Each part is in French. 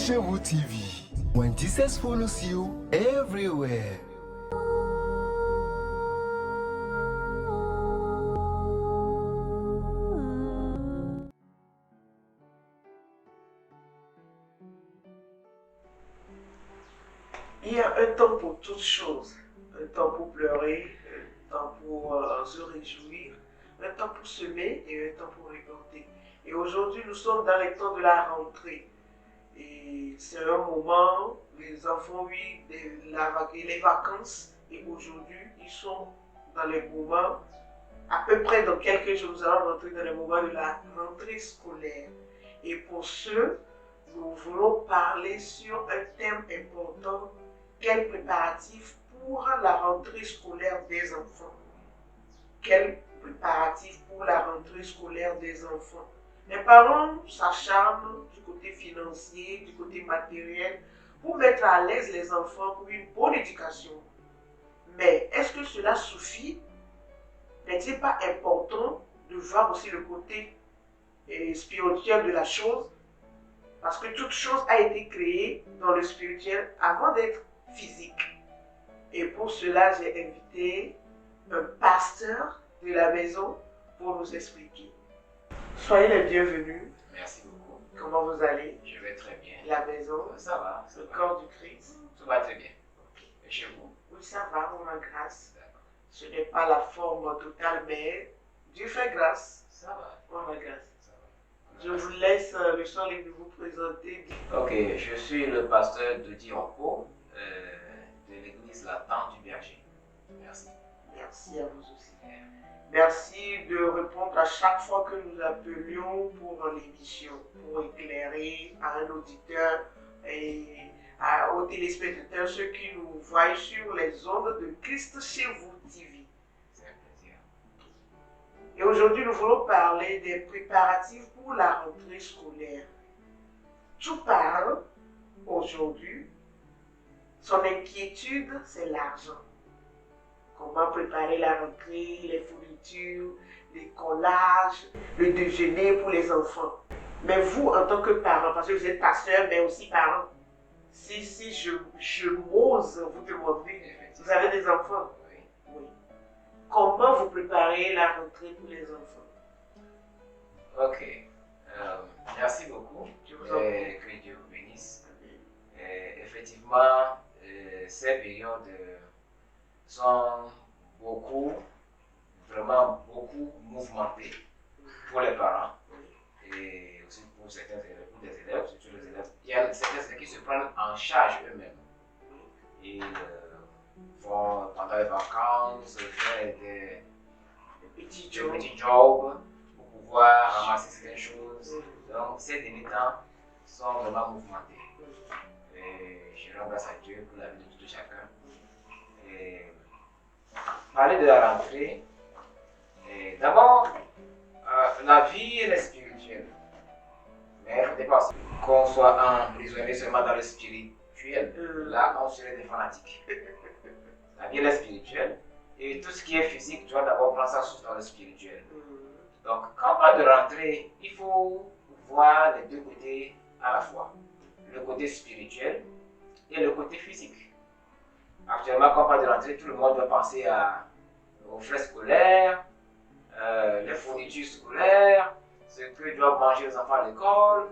Christ chez vous TV. When Jesus follows you everywhere. Il y a un temps pour toutes choses, un temps pour pleurer, un temps pour se réjouir, un temps pour semer et un temps pour récolter. Et aujourd'hui, nous sommes dans les temps de la rentrée. Et c'est un moment, les enfants, oui, les vacances. Et aujourd'hui, ils sont dans les moments, à peu près dans quelques jours, nous allons rentrer dans les moments de la rentrée scolaire. Et pour ce, nous voulons parler sur un thème important. Quel préparatif pour la rentrée scolaire des enfants? Quel préparatif pour la rentrée scolaire des enfants? Les parents s'acharnent du côté financier, du côté matériel, pour mettre à l'aise les enfants pour une bonne éducation. Mais est-ce que cela suffit? N'est-il pas important de voir aussi le côté spirituel de la chose? Parce que toute chose a été créée dans le spirituel avant d'être physique. Et pour cela, j'ai invité un pasteur de la maison pour nous expliquer. Soyez les bienvenus. Merci beaucoup. Comment vous allez? Je vais très bien. La maison, Ça va. le corps du Christ. Tout va très bien. Et chez vous? Oui, ça va, on a grâce. D'accord. Ce n'est pas la forme totale, mais Dieu fait grâce. Ça va. On a grâce. Ça va. Je vous laisse le champ libre de vous présenter. Ok, je suis le pasteur de Diorpo de l'église La Tente du Berger. Merci. Merci à vous aussi. Merci de répondre à chaque fois que nous appelions pour l'émission, pour éclairer à un auditeur et aux téléspectateurs, ceux qui nous voient sur les ondes de Christ chez vous TV. C'est un plaisir. Et aujourd'hui, nous voulons parler des préparatifs pour la rentrée scolaire. Tout parle aujourd'hui. Son inquiétude, c'est l'argent. Comment préparer la rentrée, les fournitures, les collages, le déjeuner pour les enfants. Mais vous, en tant que parent, parce que vous êtes pasteur, mais aussi parent, si je m'ose vous demander, vous avez des enfants? Oui. Oui. Comment vous préparez la rentrée pour les enfants? Ok. Merci beaucoup. Je vous en prie. Que Dieu vous bénisse. Effectivement, ces périodes sont vraiment beaucoup mouvementées pour les parents et aussi pour certains élèves, pour des élèves, surtout les élèves. Il y a certains élèves qui se prennent en charge eux-mêmes et vont pendant les vacances faire des petits jobs pour pouvoir ramasser certaines choses. Donc ces derniers temps sont vraiment mouvementés. Et je rends grâce à Dieu pour la vie de tout chacun. Et parler de la rentrée, d'abord, la vie elle est spirituelle. Mais il ne faut pas qu'on soit emprisonné seulement dans le spirituel. Là, on serait des fanatiques. La vie elle est spirituelle. Et tout ce qui est physique, tu dois d'abord prendre ça dans le spirituel. Donc, quand on parle de rentrée, il faut voir les deux côtés à la fois. Le côté spirituel et le côté physique. Actuellement, quand on parle de rentrée, tout le monde doit penser aux frais scolaires, les fournitures scolaires, ce que doivent manger les enfants à l'école,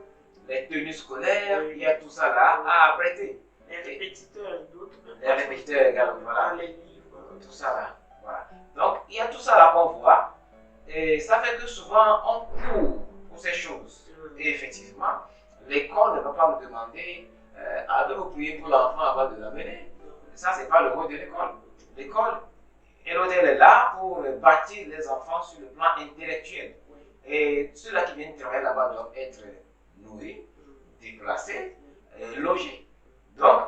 les tenues scolaires, il y a tout ça là à apprêter. Les répétiteurs, d'autres. Les répétiteurs également, voilà. Les livres. Tout ça là, voilà. Donc, il y a tout ça là qu'on voit, et ça fait que souvent on court pour ces choses. Et effectivement, l'école ne va pas nous demander avez-vous prié pour l'enfant avant de l'amener? Ça, ce n'est pas le rôle de l'école. L'école, elle est là pour bâtir les enfants sur le plan intellectuel. Et ceux-là qui viennent travailler là-bas doivent être nourris, déplacés, logés. Donc,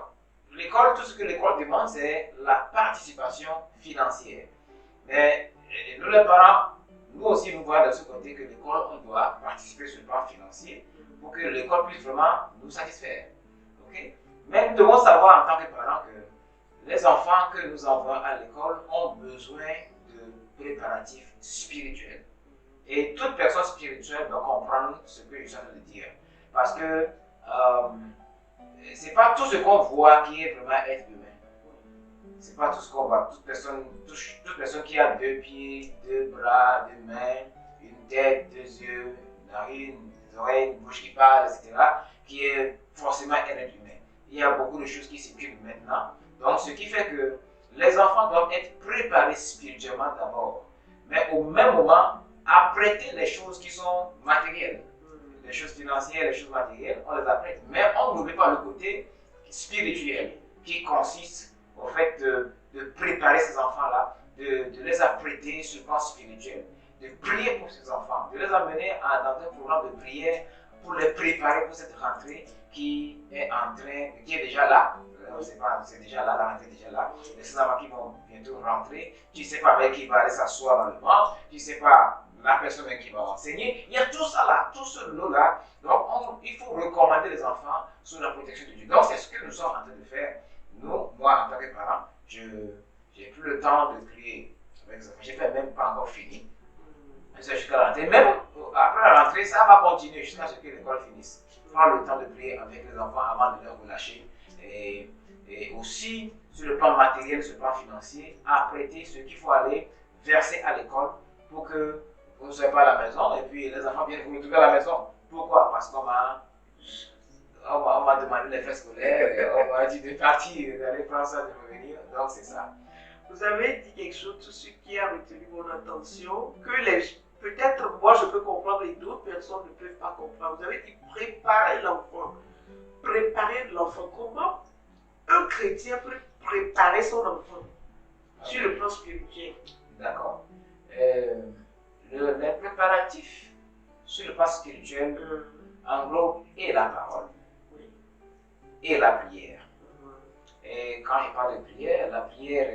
l'école, tout ce que l'école demande, c'est la participation financière. Mais nous, les parents, nous aussi, nous voyons de ce côté que l'école, on doit participer sur le plan financier pour que l'école puisse vraiment nous satisfaire. Okay? Mais nous devons savoir en tant que parents que les enfants que nous envoyons à l'école ont besoin de préparatifs spirituels. Et toute personne spirituelle doit comprendre ce que je suis en train de dire. Parce que c'est pas tout ce qu'on voit qui est vraiment être humain. C'est pas tout ce qu'on voit. Toute personne qui a 2 pieds, 2 bras, 2 mains, une tête, 2 yeux, une narine, des oreilles, une bouche qui parle, etc., qui est forcément un être humain. Il y a beaucoup de choses qui circulent maintenant. Donc, ce qui fait que les enfants doivent être préparés spirituellement d'abord, mais au même moment, apprêter les choses qui sont matérielles. Les choses financières, les choses matérielles, on les apprête, mais on n'oublie pas le côté spirituel qui consiste au fait de préparer ces enfants-là, de les apprêter sur le plan spirituel, de prier pour ces enfants, de les amener dans un programme de prière pour les préparer pour cette rentrée qui est déjà là. C'est déjà là, la rentrée est déjà là. Les enfants qui vont bientôt rentrer, tu ne sais pas avec qui va aller s'asseoir dans le ventre, tu ne sais pas la personne qui va enseigner. Il y a tout ça là, tout ce lot-là. Donc, il faut recommander les enfants sous la protection de Dieu. Donc, c'est ce que nous sommes en train de faire. Nous, moi, en tant que parent, j'ai plus le temps de prier avec les enfants. J'ai même pas encore fini. Jusqu'à la rentrée. Même après la rentrée, ça va continuer jusqu'à ce que l'école finisse. Prendre le temps de prier avec les enfants avant de les relâcher. Et aussi, sur le plan matériel, sur le plan financier, apprêter ce qu'il faut aller verser à l'école pour que vous ne soyez pas à la maison et puis les enfants viennent vous retrouver à la maison. Pourquoi? Parce qu'on m'a demandé les frais scolaires, on m'a dit de partir, d'aller prendre ça, de revenir. Donc c'est ça. Vous avez dit quelque chose, tout ce qui a retenu mon attention, que peut-être moi je peux comprendre et d'autres personnes ne peuvent pas comprendre. Vous avez dit préparer l'enfant. Préparer l'enfant. Comment un chrétien peut préparer son enfant sur le plan spirituel? D'accord. Les préparatifs sur le plan spirituel englobent et la parole et la prière. Et quand je parle de prière, la prière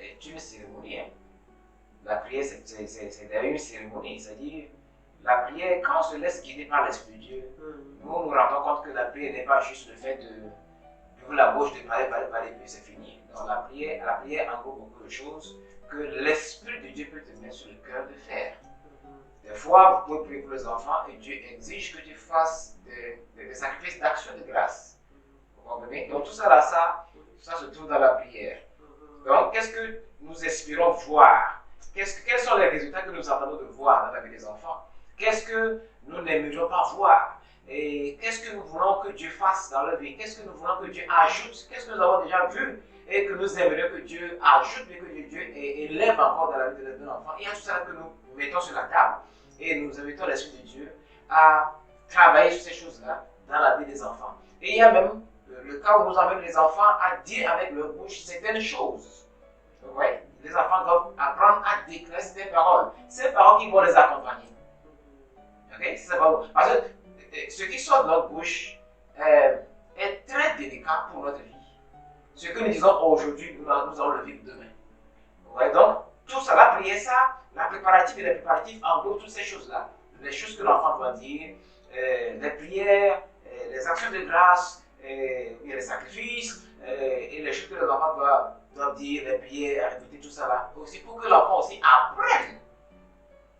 est une cérémonie. Hein. La prière, c'est d'ailleurs une cérémonie. C'est-à-dire, la prière, quand on se laisse guider par l'Esprit de Dieu, nous nous rendons compte que la prière n'est pas juste le fait d'ouvrir la bouche, de parler, puis c'est fini. Donc la prière englobe beaucoup de choses que l'Esprit de Dieu peut te mettre sur le cœur de faire. Des fois, vous pouvez prier pour les enfants et Dieu exige que tu fasses des sacrifices d'action de grâce. Vous comprenez? Donc tout ça là, ça se trouve dans la prière. Donc qu'est-ce que nous espérons voir? Quels sont les résultats que nous attendons de voir dans la vie des enfants? Qu'est-ce que nous n'aimerions pas voir? Et qu'est-ce que nous voulons que Dieu fasse dans leur vie? Qu'est-ce que nous voulons que Dieu ajoute? Qu'est-ce que nous avons déjà vu et que nous aimerions que Dieu ajoute et que Dieu élève encore dans la vie de nos enfants? Il y a tout ça que nous mettons sur la table et nous invitons l'Esprit de Dieu à travailler sur ces choses-là dans la vie des enfants. Et il y a même le cas où nous amenons les enfants à dire avec leur bouche certaines choses. Ouais. Les enfants doivent apprendre à déclarer ces paroles qui vont les accompagner. Okay? Parce que ce qui sort de notre bouche est très délicat pour notre vie. Ce que nous disons aujourd'hui, nous allons le vivre demain. Ouais, donc, tout ça, la prière, la préparative et les préparatifs englobent toutes ces choses-là. Les choses que l'enfant doit dire, les prières, les actions de grâce, les sacrifices, et les choses que les enfants doivent dire, les prières, répéter tout ça là. Aussi pour que l'enfant aussi apprenne.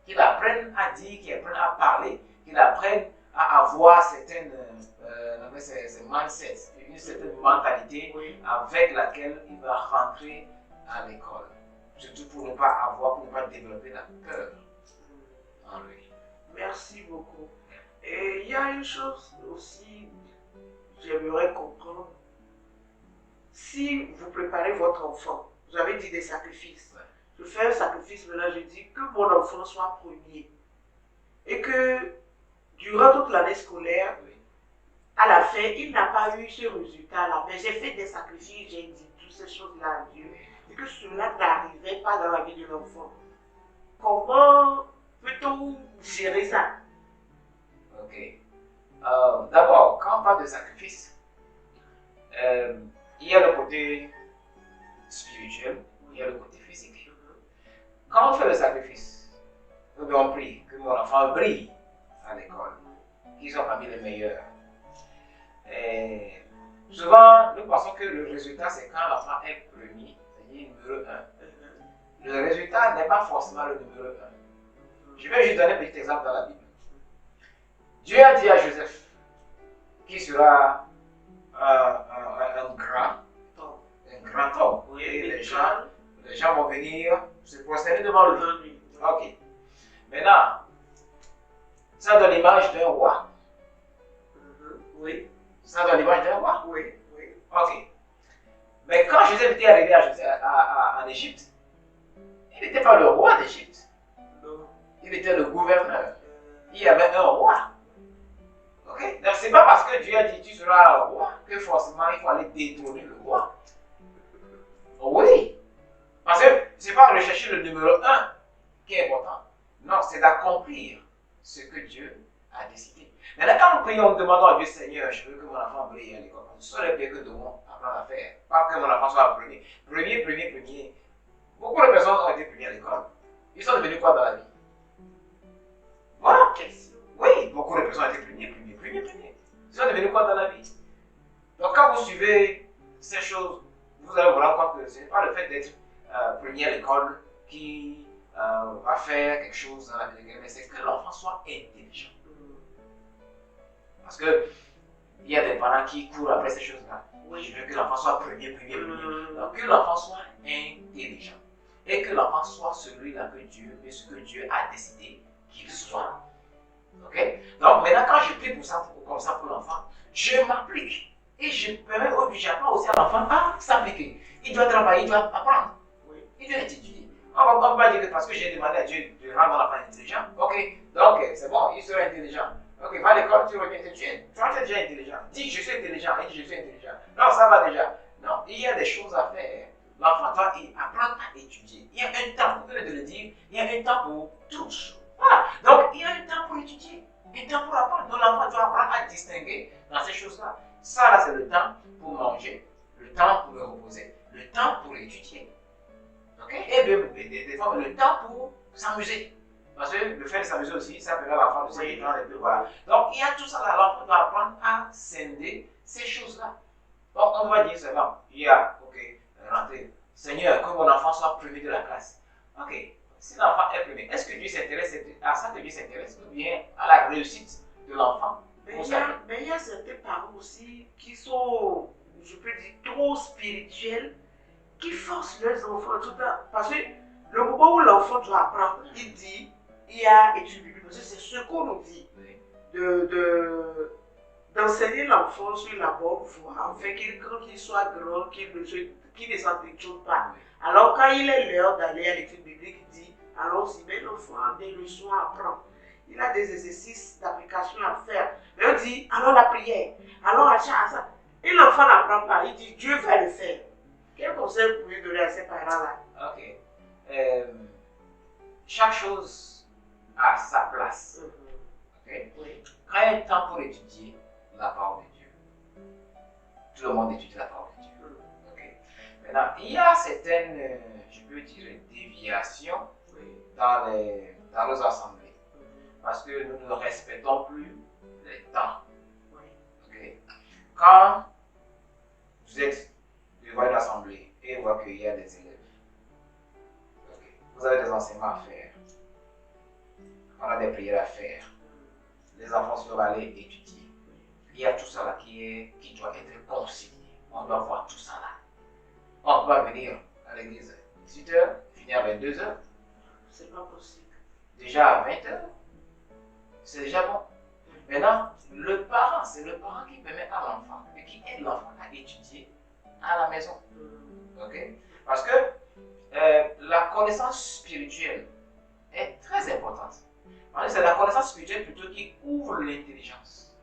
Qu'il apprenne à dire, qu'il apprenne à parler, qu'il apprenne à avoir certaines ces mindsets, une certaine mentalité avec laquelle il va rentrer à l'école. Surtout pour ne pas développer la peur en lui. Merci beaucoup. Et il y a une chose aussi, j'aimerais comprendre. Si vous préparez votre enfant, vous avez dit des sacrifices. Je fais un sacrifice, maintenant je dis que mon enfant soit premier. Et que durant toute l'année scolaire, à la fin, il n'a pas eu ce résultat-là. Mais j'ai fait des sacrifices, j'ai dit toutes ces choses-là à Dieu. Et que cela n'arrivait pas dans la vie de l'enfant. Comment peut-on gérer ça? Ok. D'abord, quand on parle de sacrifice, il y a le côté spirituel, il y a le côté physique. Quand on fait le sacrifice, nous devons prier que mon enfant brille à l'école, qu'ils soient parmi les meilleurs. Et souvent, nous pensons que le résultat, c'est quand l'enfant est premier, c'est-à-dire numéro 1. Le résultat n'est pas forcément le numéro 1. Je vais juste donner un petit exemple dans la Bible. Dieu a dit à Joseph qu'il sera un grand homme. Oui, Et mais les gens vont venir se prosterner devant lui. devant lui. Ok. Maintenant, ça donne l'image d'un roi. Oui, Ça donne l'image d'un roi. oui, oui. Ok. Mais quand Joseph était arrivé en Égypte, il n'était pas le roi d'Égypte. Non. Il était le gouverneur. Il y avait un roi. Ok? Donc c'est pas parce que Dieu a dit tu seras un roi que forcément il faut aller détrôner le roi. Oui. Parce que c'est pas rechercher le numéro 1 qui est important. Non, c'est d'accomplir ce que Dieu a décidé. Maintenant, quand nous prions, nous demandons à Dieu, Seigneur, je veux que mon enfant brille à l'école. Ce sont les pays que nous devons apprendre à faire. Pas que mon enfant soit premier. Premier. Beaucoup de personnes ont été premiers à l'école. Ils sont devenus quoi dans la vie? Voilà. Oui, beaucoup de personnes ont été premiers. Ils sont devenus quoi dans la vie? Donc quand vous suivez ces choses, vous allez vous rendre compte que ce n'est pas le fait d'être premier à l'école qui va faire quelque chose dans la vie de quelqu'un, mais c'est que l'enfant soit intelligent. Parce que il y a des parents qui courent après ces choses-là. Oui, je veux que l'enfant soit premier. Donc que l'enfant soit intelligent. Et que l'enfant soit celui-là que Dieu, et ce que Dieu a décidé qu'il soit. Ok? Donc maintenant, quand je prie pour ça, comme ça pour l'enfant, je m'applique. Et j'apprends aussi à l'enfant à s'appliquer. Il doit travailler, il doit apprendre. Oui. Il doit étudier. On va pas dire que parce que j'ai demandé à Dieu de rendre mon enfant intelligent. Ok, donc c'est bon, il sera intelligent. Ok, va à l'école, tu reviens intelligent. Tu es déjà intelligent. Dis je suis intelligent, et dis je suis intelligent. Non, ça va déjà. Non, il y a des choses à faire. L'enfant doit apprendre à étudier. Il y a un temps, vous venez de le dire, il y a un temps pour tous. Voilà. Donc, il y a un temps pour étudier, un temps pour apprendre. Donc, l'enfant doit apprendre à distinguer dans ces choses-là. Ça, là, c'est le temps pour manger, le temps pour me reposer, le temps pour étudier. Ok? Et bien, des fois, le temps pour s'amuser. Parce que le fait de s'amuser aussi, ça permet à l'enfant de se détendre un peu. Voilà. Donc, il y a tout ça là. L'enfant doit apprendre à scinder ces choses-là. Donc, on va dire seulement, il y a, ok, rentrer. Seigneur, que mon enfant soit premier de la classe. Ok, si l'enfant est premier, est-ce que Dieu s'intéresse à ça que Dieu s'intéresse ou bien à la réussite de l'enfant? Mais il y a certains parents aussi qui sont, je peux dire, trop spirituels, qui forcent leurs enfants tout le temps. Parce que le moment où l'enfant doit apprendre, il dit, il y a étude biblique, parce que c'est ce qu'on nous dit, d'enseigner l'enfant sur la bonne voie, afin qu'il soit grand, qu'il ne s'en détourne pas. Alors quand il est l'heure d'aller à l'étude biblique, il dit, allons-y, mais l'enfant a des leçons à apprendre. Il a des exercices d'application à faire. Mais on dit, allons la prière, allons à ça. Et l'enfant n'apprend pas, il dit, Dieu va le faire. Quel conseil vous pouvez donner à ces parents-là? Ok. Chaque chose a sa place. Okay? Oui. Quand il y a un temps pour étudier la parole de Dieu, tout le monde étudie la parole de Dieu. Okay? Maintenant, il y a certaines, je peux dire, déviations dans nos assemblées. Parce que nous ne respectons plus les temps. Okay? Quand vous êtes devant une assemblée et vous voyez qu'il y a des élèves, vous avez des enseignements à faire, on a des prières à faire, les enfants doivent aller étudier. Il y a tout ça là qui doit être concilié. On doit voir tout ça là. On va venir à l'église à 18h, finir à 22h. C'est pas possible. Déjà à 20h, c'est déjà bon. Maintenant, le parent, c'est le parent qui permet à l'enfant et qui aide l'enfant à étudier à la maison. Ok? Parce que la connaissance spirituelle est très importante. C'est la connaissance spirituelle plutôt qui ouvre l'intelligence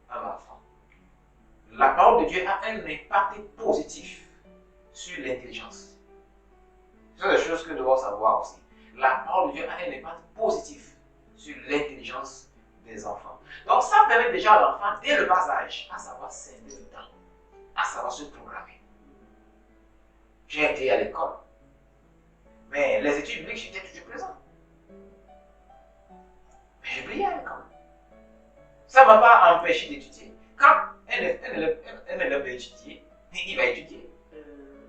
à l'enfant. La parole de Dieu a un impact positif sur l'intelligence. Ce sont des choses que nous devons savoir aussi. La parole de Dieu a un impact positif sur l'intelligence des enfants. Donc ça permet déjà à l'enfant, dès le bas âge, à savoir scinder le temps, à savoir se programmer. J'ai été à l'école, mais les études bibliques, j'étais toujours présent. Mais j'ai prié à l'école. Ça ne m'a pas empêché d'étudier. Quand un élève veut étudier, il va étudier.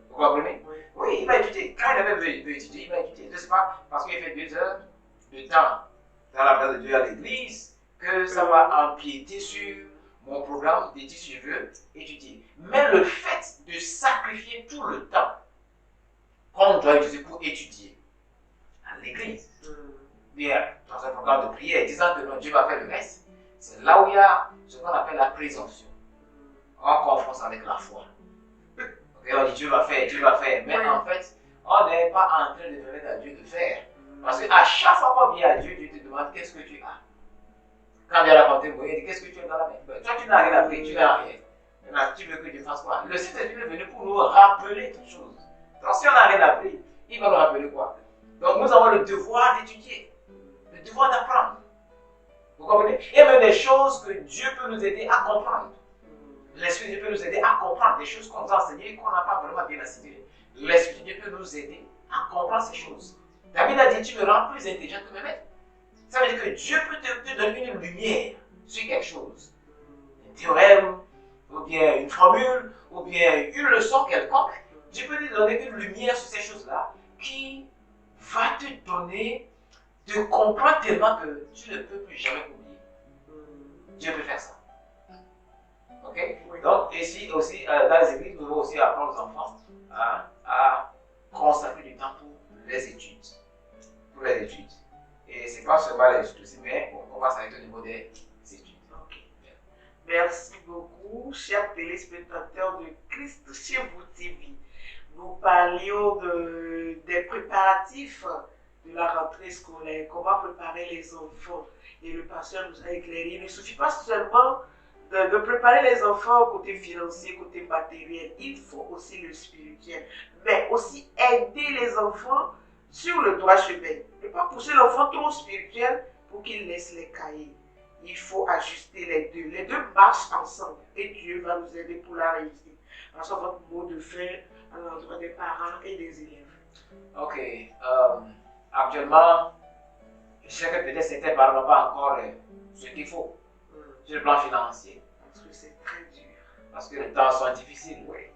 Vous comprenez? Oui, il va étudier. Quand un élève veut étudier, il va étudier. Ce n'est pas parce qu'il fait 2 heures de temps dans la place de Dieu à l'église que ça va empiéter sur mon programme d'études si je veux étudier. Mais le fait de sacrifier tout le temps qu'on doit utiliser pour étudier à l'église, bien dans un programme de prière, disant que non, Dieu va faire le reste, c'est là où il y a ce qu'on appelle la présomption. On confronte avec la foi. Okay, on dit Dieu va faire, mais en fait, on n'est pas en train de permettre à Dieu de faire. Parce qu'à chaque fois qu'on vient à Dieu, Dieu te demande qu'est-ce que tu as. Quand Dieu a raconté Moïse, il dit qu'est-ce que tu as dans la main. Toi, tu n'as rien appris, tu n'as rien. Maintenant, tu veux que Dieu fasse quoi? Le Saint-Esprit est venu pour nous rappeler toutes choses. Donc, si on n'a rien appris, il va nous rappeler quoi? Donc, nous avons le devoir d'étudier, le devoir d'apprendre. Vous comprenez? Il y a même des choses que Dieu peut nous aider à comprendre. L'Esprit de Dieu peut nous aider à comprendre des choses qu'on nous a enseignées et qu'on n'a pas vraiment bien assimilées. L'Esprit de Dieu peut nous aider à comprendre ces choses. David a dit, tu me rends plus intelligent que mes maîtres. Ça veut dire que Dieu peut te donner une lumière sur quelque chose. Un théorème, ou bien une formule, ou bien une leçon quelconque. Dieu peut te donner une lumière sur ces choses-là qui va te donner de comprendre tellement que tu ne peux plus jamais oublier. Dieu peut faire ça. Ok? Donc, ici aussi, dans les églises, nous devons aussi apprendre aux enfants à consacrer du temps pour les études. Pour les études. Et c'est pas seulement les études aussi, mais on va s'arrêter au niveau des études. Okay. Merci beaucoup, chers téléspectateurs de Christ chez vous TV. Nous parlions des préparatifs de la rentrée scolaire, comment préparer les enfants. Et le pasteur nous a éclairé. Il ne suffit pas seulement de préparer les enfants côté financier, côté matériel. Il faut aussi le spirituel, mais aussi aider les enfants sur le droit chemin. Ne pas pousser l'enfant trop spirituel pour qu'il laisse les cahiers. Il faut ajuster les deux. Les deux marchent ensemble et Dieu va nous aider pour la réussite. Alors, c'est votre mot de fin à l'endroit des parents et des élèves. Ok. Actuellement, je sais que peut-être certains parents n'ont pas encore ce qu'il faut sur le plan financier. Parce que c'est très dur. Parce que les temps sont difficiles, oui.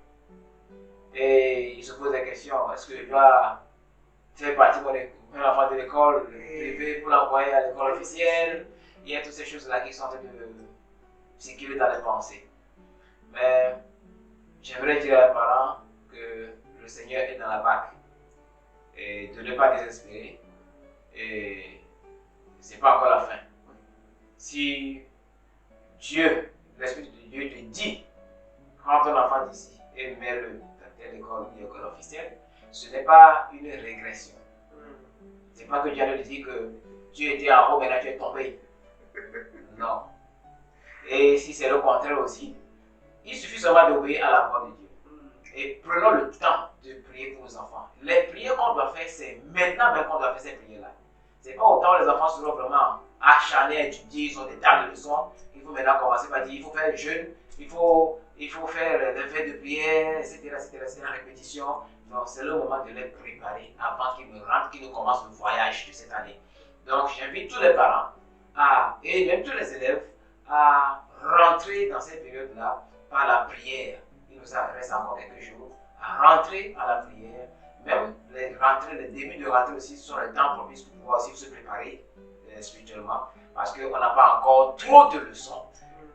Et ils se posent la question, est-ce que je dois faire partie de mon enfant de l'école privée pour l'envoyer à l'école officielle? Il y a toutes ces choses-là qui sont en train de circuler dans les pensées. Mais j'aimerais dire à les parents que le Seigneur est dans la barque et de ne pas désespérer. Et c'est pas encore la fin. Si Dieu, l'Esprit de Dieu te dit, prends ton enfant d'ici et mets-le dans telle école ou école officielle, ce n'est pas une régression. C'est pas que Dieu te dit que tu étais en haut, maintenant tu es tombé. Non. Et si c'est le contraire aussi, il suffit seulement d'obéir à la voix de Dieu. Et prenons le temps de prier pour nos enfants. Les prières qu'on doit faire, c'est maintenant même qu'on doit faire ces prières-là. C'est pas autant les enfants seront vraiment acharnés à étudier, ils ont des tas de leçons. Il faut maintenant commencer par dire, il faut faire le jeûne, il faut faire des fêtes de prière, etc., la répétition. Donc c'est le moment de les préparer avant qu'ils ne rentrent, qu'ils ne commencent le voyage de cette année. Donc j'invite tous les parents et même tous les élèves à rentrer dans cette période-là par la prière. Il nous reste encore quelques jours à rentrer à la prière. Même les débuts de rentrée aussi sont les temps propices pour pouvoir aussi se préparer spirituellement. Parce qu'on n'a pas encore trop de leçons.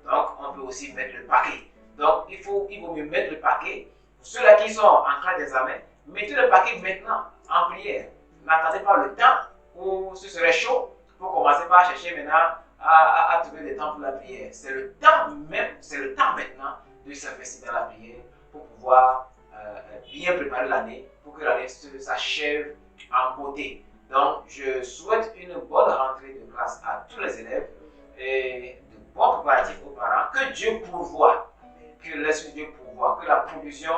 Donc on peut aussi mettre le paquet. Donc il vaut mieux mettre le paquet. Pour ceux-là qui sont en classe d'examen, mettez le paquet maintenant en prière. N'attendez pas le temps où ce serait chaud pour commencer par chercher maintenant à trouver des temps pour la prière. C'est le temps maintenant de s'investir dans la prière pour pouvoir bien préparer l'année, pour que l'année s'achève en beauté. Donc, je souhaite une bonne rentrée de classe à tous les élèves et de bons préparatifs aux parents. Que Dieu pourvoie, que l'Esprit de Dieu pourvoie, que la provision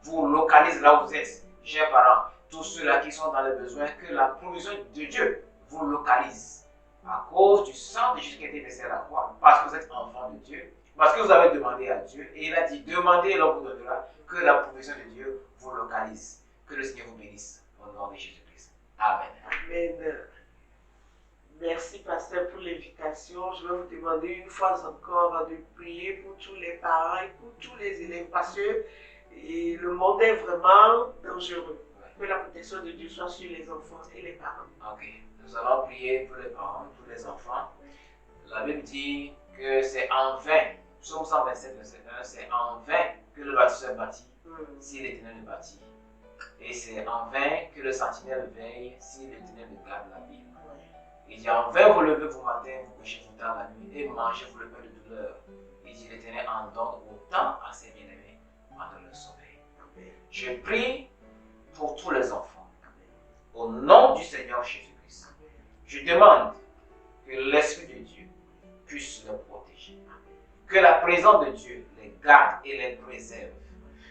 vous localise là où vous êtes, chers parents. Tous ceux-là qui sont dans les besoins, que la provision de Dieu vous localise à cause du sang de Jésus qui a été versé à la croix, parce que vous êtes enfants de Dieu, parce que vous avez demandé à Dieu, et il a dit, demandez et l'on vous donnera, que la provision de Dieu vous localise. Que le Seigneur vous bénisse au nom de Jésus-Christ. Amen. Amen. Merci, pasteur, pour l'invitation. Je vais vous demander une fois encore de prier pour tous les parents et pour tous les élèves, parce que le monde est vraiment dangereux. Que la protection de Dieu soit sur les enfants et les parents. Ok, nous allons prier pour les parents, pour les enfants. La Bible dit que c'est en vain Psaume 127, verset 1, c'est en vain que le bâtisseur bâtit, si l'Éternel ne bâtit. Et c'est en vain que le sentinelle veille, si l'Éternel ne garde la ville. Il dit en vain vous levez vous matin, vous couchez vous dans la nuit, et mangez vous le pain de douleur. Il dit l'Éternel en donne autant à ses bien-aimés pendant leur sommeil. Je prie pour tous les enfants, au nom du Seigneur Jésus-Christ. Je demande que l'Esprit de Dieu puisse les protéger. Que la présence de Dieu les garde et les préserve.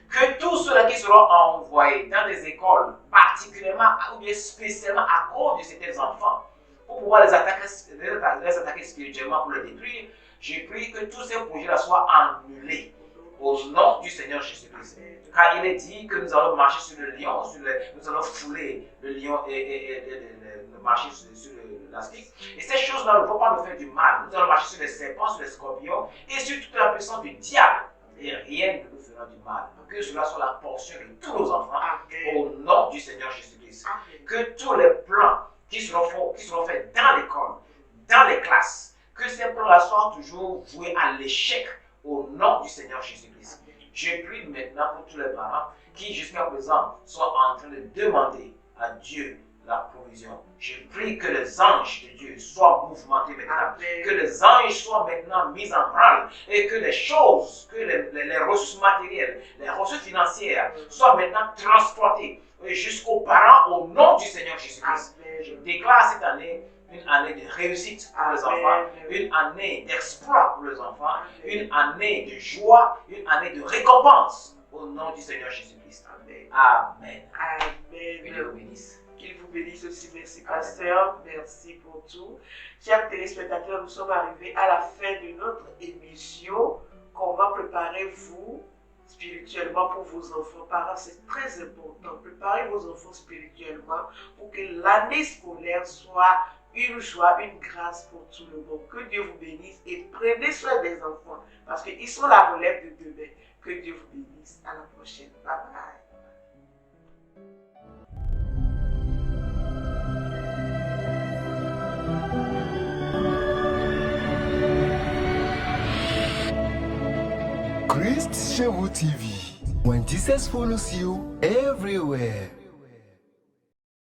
Que tous ceux qui seront envoyés dans des écoles, particulièrement ou bien spécialement à cause de ces enfants, pour pouvoir les attaquer spirituellement, pour les détruire, je prie que tous ces projets-là soient annulés au nom du Seigneur Jésus-Christ. Car il est dit que nous allons marcher sur le lion, nous allons fouler le lion et marcher sur l'aspic. Et ces choses-là ne vont pas nous faire du mal. Nous allons marcher sur les serpents, sur les scorpions et sur toute la puissance du diable. Et rien ne nous fera du mal. Que cela soit la portion de tous nos enfants au nom du Seigneur Jésus-Christ. Que tous les plans qui seront faits dans l'école, dans les classes, que ces plans-là soient toujours voués à l'échec au nom du Seigneur Jésus-Christ. Je prie maintenant pour tous les parents qui jusqu'à présent sont en train de demander à Dieu la provision. Je prie que les anges de Dieu soient mouvementés maintenant, que les anges soient maintenant mis en branle et que les choses, que les ressources matérielles, les ressources financières soient maintenant transportées jusqu'aux parents au nom du Seigneur Jésus-Christ. Je déclare cette année une année de réussite pour les enfants, une année d'exploit pour les enfants, une année de joie, une année de récompense au nom du Seigneur Jésus-Christ. Amen. Amen. Que Dieu vous bénisse. Qu'il vous bénisse aussi. Merci, pasteur. Merci pour tout. Chers téléspectateurs, nous sommes arrivés à la fin de notre émission. Comment préparez-vous spirituellement pour vos enfants? Parents, c'est très important. Préparez vos enfants spirituellement pour que l'année scolaire soit une joie, une grâce pour tout le monde. Que Dieu vous bénisse et prenez soin des enfants parce qu'ils sont la relève de demain. Que Dieu vous bénisse. À la prochaine. Bye bye. Christ Shewu TV. When Jesus follows you everywhere.